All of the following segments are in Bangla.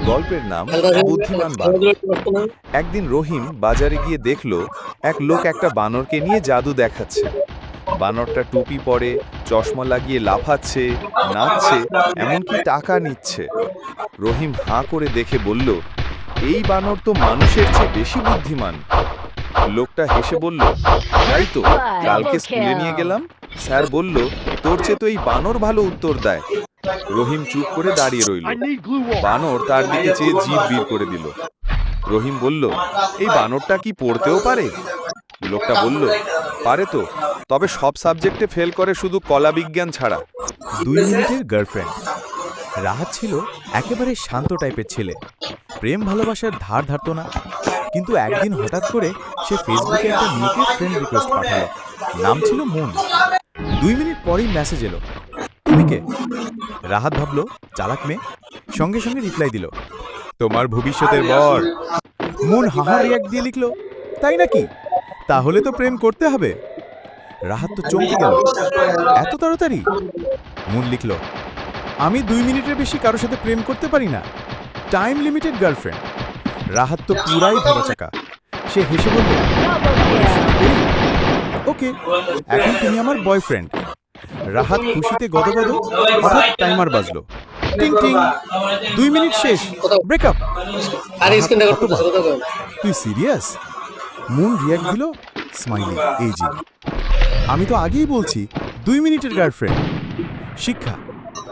গল্পের নাম বুদ্ধিমান বানর। একদিন রহিম বাজারে গিয়ে দেখল এক লোক একটা বানরকে নিয়ে জাদু দেখাচ্ছে। বানরটা টুপি পরে, চশমা লাগিয়ে লাফাচ্ছে, নাচছে, এমনকি টাকা নিচ্ছে। রহিম হাঁ করে দেখে বলল, এই বানর তো মানুষের চেয়ে বেশি বুদ্ধিমান। লোকটা হেসে বলল, তাই তো, কালকে স্কুলে নিয়ে গেলাম, স্যার বলল তোর চেয়ে তো এই বানর ভালো উত্তর দেয়। রহিম চুপ করে দাঁড়িয়ে রইল। বানর তার দিকে চেয়ে জিভ বের করে দিল। রহিম বলল, এই বানরটা কি পড়তেও পারে? লোকটা বলল, পারে তো, তবে সব সাবজেক্টে ফেল করে, শুধু কলা বিজ্ঞান ছাড়া। 2 মিনিটের গার্লফ্রেন্ড। রাহাত ছিল একেবারে শান্ত টাইপের ছেলে, প্রেম ভালোবাসার ধার ধারতো না। কিন্তু একদিন হঠাৎ করে সে ফেসবুকে একটা মেয়েকে ফ্রেন্ড রিকোয়েস্ট পাঠালো। নাম ছিল মুন। 2 মিনিট পরেই মেসেজ এলো, তুমি কে? রাহাত ভাবলো চালাক মেয়ে, সঙ্গে সঙ্গে রিপ্লাই দিল, তোমার ভবিষ্যতের বর। মুন হাহা রিয়াক্ট দিয়ে লিখলো, তাই নাকি? তাহলে তো প্রেম করতে হবে। রাহাত তো চমকে গেল, এত তাড়াতাড়ি? মুন লিখল, আমি 2 মিনিটের বেশি কারোর সাথে প্রেম করতে পারি না, টাইম লিমিটেড গার্লফ্রেন্ড। রাহাত তো পুরাই ভেবাচাকা। সে হেসে বলল, ওকে, এখন তুমি আমার বয়ফ্রেন্ড। রাহাত খুশিতে গদগদ। হঠাৎ টাইমার বাজলো, টিং টিং, 2 মিনিট শেষ, ব্রেকআপ। তুই সিরিয়াস? মুন রিয়াক্ট দিল, স্মাইলি, এই জি, আমি তো আগেই বলছি 2 মিনিটের গার্লফ্রেন্ড। শিক্ষা,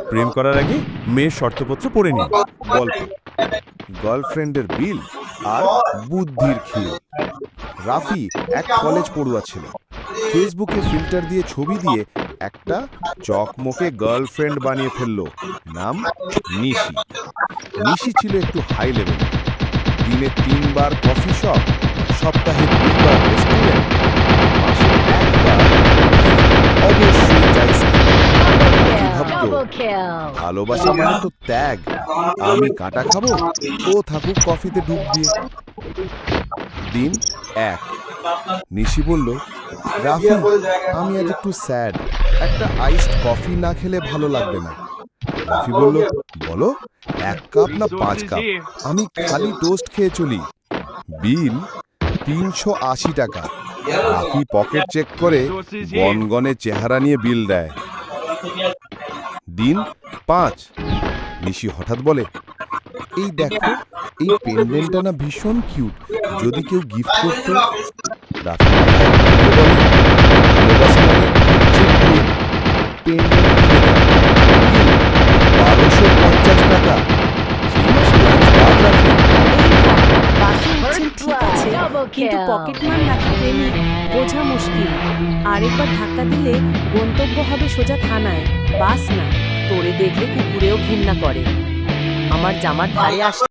প্রেম করার আগে মেয়ের শর্তপত্র পড়ে নিন। গল্প, গার্লফ্রেন্ডের বিল আর বুদ্ধির খিল। রাফি এক কলেজ পড়ুয়া ছিল। ফেসবুকে ফিল্টার দিয়ে ছবি দিয়ে একটা চকমকে গার্লফ্রেন্ড বানিয়ে ফেললো। নাম নিশি। নিশি ছিল একটু হাই লেভেল। দিনে 3 বার কফি শপ, সপ্তাহে 2 বার রেস্টুরেন্ট, মাসে 1 বার অবশ্যই চাইছে। ভালোবাসা মানে তো ত্যাগ। আমি কাটা খাবো, ও থাকুক কফিতে ডুব দিয়ে। দিন 1। নিশি বলল, রাফি, আমি আজ একটু স্যাড, একটা আইসড কফি না খেলে ভালো লাগবে না। রাফি বলল, বলো, 1 কাপ না 5 কাপ? আমি খালি টোস্ট খেয়ে চলি। বিল 380 টাকা। রাফি পকেট চেক করে গনগনে চেহারা নিয়ে বিল দেয়। দিন 5। নিশি হঠাৎ বলে, এই দেখো, এই পেন্ডেন্টটা না ভীষণ কিউট, যদি কেউ গিফট করতো। রাফি বলে, ভালোবাসা মানে হচ্ছে প্রেম। পেন্ডেন্ট কিনে দেয়। 1250 টাকা। সেই মাসে লাঞ্চ বাদ রাখি। বাসে উঠছেন ঠিক আছে, কিন্তু পকেটমার নাকি প্রেমিক বোঝা মুশকিল। আরেকবার ধাক্কা দিলে গন্তব্য হবে সোজা থানায়, বাস না। তোরে দেখলে কুকুরেও ঘৃণা করে। আমার জামার ধারে আস।